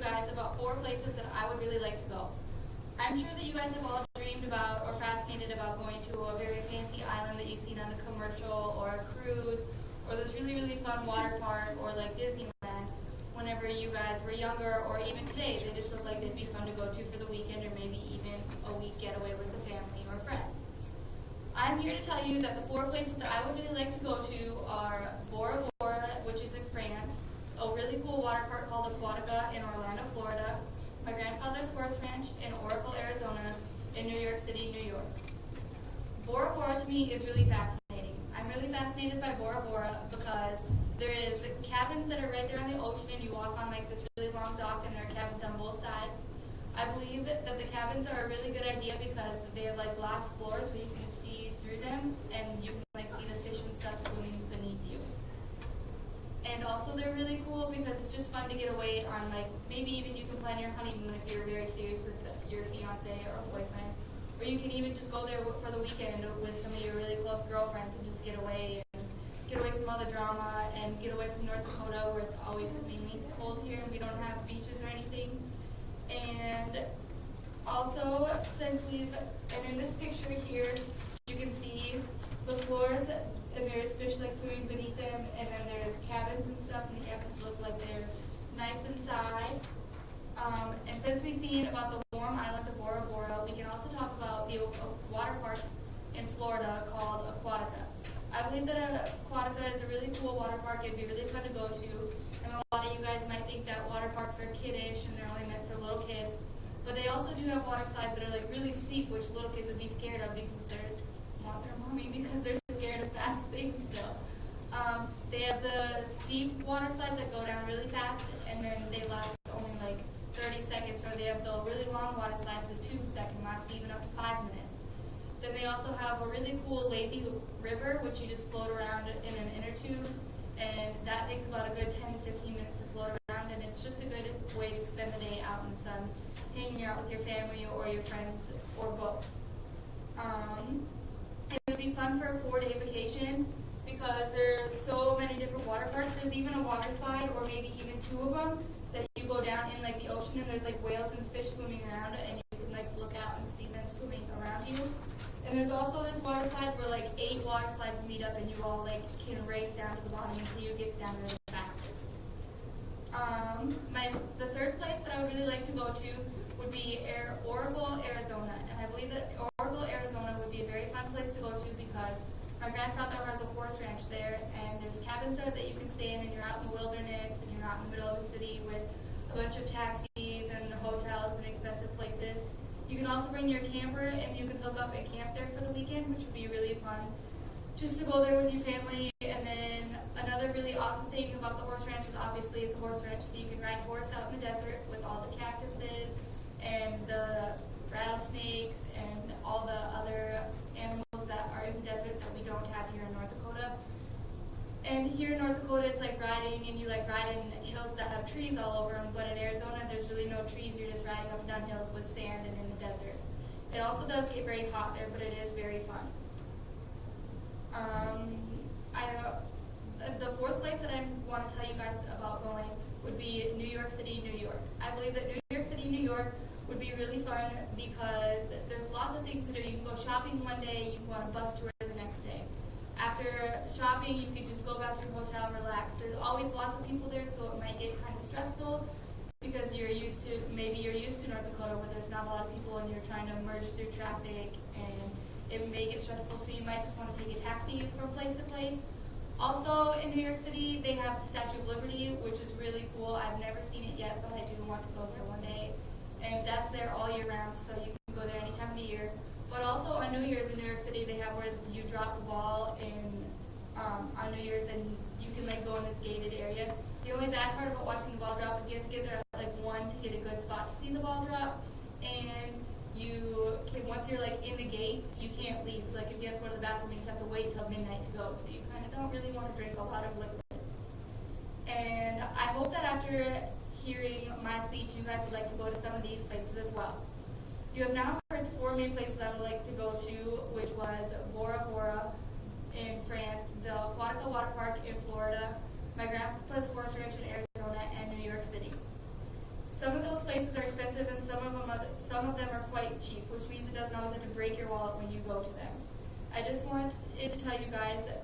guys about 4 places that I would really like to go. I'm sure that you guys have all dreamed about or fascinated about going to a very fancy island that you've seen on a commercial or a cruise or this really, really fun water park or like Disneyland whenever you guys were younger, or even today. They just look like they'd be fun to go to for the weekend or maybe even a week getaway with the family or friends. I'm here to tell you that the 4 places that I would really like to go to are Bora Bora, which is in France, a really cool water park called Aquatica in Orlando, Florida, my grandfather's horse ranch in Oracle, Arizona, and New York City, New York. Bora Bora to me is really fascinating. I'm really fascinated by Bora Bora because there is cabins that are right there on the ocean, and you walk on like this really long dock, and there are cabins on both sides. I believe that the cabins are a really good idea because they have like glass floors where you can see through them, and you can like see the fish and stuff swimming beneath you. And also they're really cool because it's just fun to get away on, like, maybe even you can plan your honeymoon if you're very serious with your fiance or boyfriend. Or you can even just go there for the weekend with some of your really close girlfriends and just get away from all the drama and get away from North Dakota, where it's always mainly cold here and we don't have beaches or anything. And also, and in this picture here, you can see the floors, and there's fish like swimming beneath them, and then there's cabins and stuff, and the cabins look like they're nice inside. And since we've seen about the warm islands of Bora Bora, we can also talk about the water park in Florida called Aquatica. I believe that Aquatica is a really cool water park. It'd be really fun to go to, and a lot of you guys might think that water parks are kiddish and they're only meant for little kids, but they also do have water slides that are like really steep, which little kids would be scared of because they're scared of fast things still. They have the steep water slides that go down really fast, and then they last only like 30 seconds, or they have the really long water slides with tubes that can last even up to 5 minutes. Then they also have a really cool lazy river, which you just float around in an inner tube, and that takes about a good 10 to 15 minutes to float around, and it's just a good way to spend the day out in the sun, hanging out with your family or your friends, or both. It would be fun for a 4-day vacation because there's so many different water parks. There's even a water slide, or maybe even 2 of them, that you go down in like the ocean, and there's like whales and fish swimming around it, and you can like look out and see them swimming around you. And there's also this water slide where like 8 water slides meet up, and you all like can race down to the bottom and see who gets down there the fastest. The 3rd place that I would really like to go to would be Oracle, Arizona, and I believe that Oracle, Arizona would be a very fun place to go to because my grandfather has a horse ranch there, and there's cabins there that you can stay in, and you're out in the wilderness, and you're out in the middle of the city with a bunch of taxis and hotels and expensive places. You can also bring your camper, and you can hook up and camp there for the weekend, which would be really fun just to go there with your family. And then another really awesome thing about the horse ranch is obviously it's a horse ranch, so you can ride horse out in the desert with all the cactuses and the rattlesnakes and all the other animals that are in the desert that we don't have here in North Dakota. And here in North Dakota, it's like riding, and you like ride in hills that have trees all over them, but in Arizona, there's really no trees. You're just riding up and down hills with sand and in the desert. It also does get very hot there, but it is very fun. The 4th place that I want to tell you guys about going would be New York City, New York. I believe that New York City, New York would be really fun because there's lots of things to do. You can go shopping one day, you can go on a bus tour the next day. After shopping, you can just go back to your hotel and relax. There's always lots of people there, so it might get kind of stressful because maybe you're used to North Dakota where there's not a lot of people and you're trying to merge through traffic, and it may get stressful, so you might just want to take a taxi from place to place. Also, in New York City, they have the Statue of Liberty, which is really cool. I've never seen it yet, but I do want to go there one day. And that's there all year round, so you can go there any time of the year. But also on New Year's in New York City, they have where you drop the ball on New Year's, and you can like go in this gated area. The only bad part about watching the ball drop is you have to get there at like 1 to get a good spot to see the ball drop, and once you're like in the gates, you can't leave. So like if you have to go to the bathroom, you just have to wait till midnight to go. So you kind of don't really want to drink a lot of liquids. And I hope that after hearing my speech, you guys would like to go to some of these places as well. You have now heard 4 main places I would like to go to, which was Bora Bora in France, the Aquatica Water Park in Florida, my grandpa's horse ranch in Arizona, and New York City. Some of the places are expensive and some of them are quite cheap, which means it doesn't always have to break your wallet when you go to them. I just wanted to tell you guys that